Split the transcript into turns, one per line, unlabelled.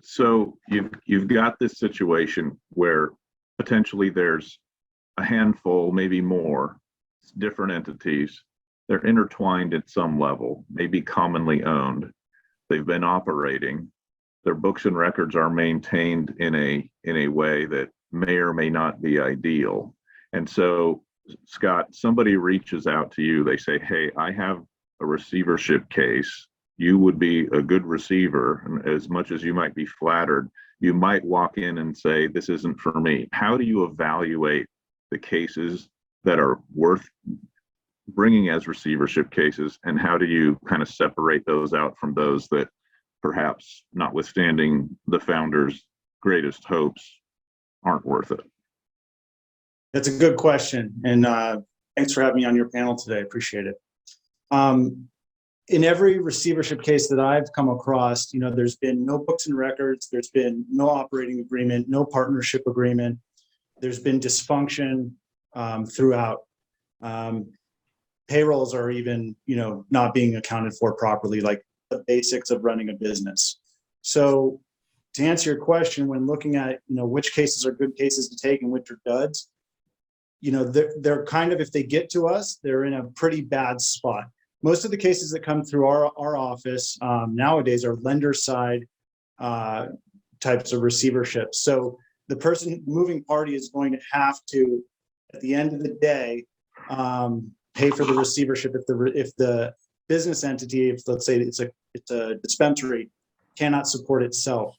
So you've got this situation where potentially there's a handful, maybe more, different entities. They're intertwined at some level, maybe commonly owned. They've been operating. Their books and records are maintained in a way that may or may not be ideal. And so, Scott, somebody reaches out to you. They say, "Hey, I have a receivership case. You would be a good receiver." And as much as you might be flattered, you might walk in and say, "This isn't for me." How do you evaluate the cases that are worth bringing as receivership cases, and how do you kind of separate those out from those that perhaps, notwithstanding the founder's greatest hopes, aren't worth it?
That's a good question, and thanks for having me on your panel today. Appreciate it. In every receivership case that I've come across, there's been no books and records, there's been no operating agreement, no partnership agreement. There's been dysfunction throughout. Payrolls are even, not being accounted for properly, like the basics of running a business. So to answer your question, when looking at, which cases are good cases to take and which are duds, they're kind of, if they get to us, they're in a pretty bad spot. Most of the cases that come through our office nowadays are lender side types of receiverships. So the moving party is going to have to, at the end of the day, pay for the receivership if the business entity, if let's say it's a dispensary, cannot support itself.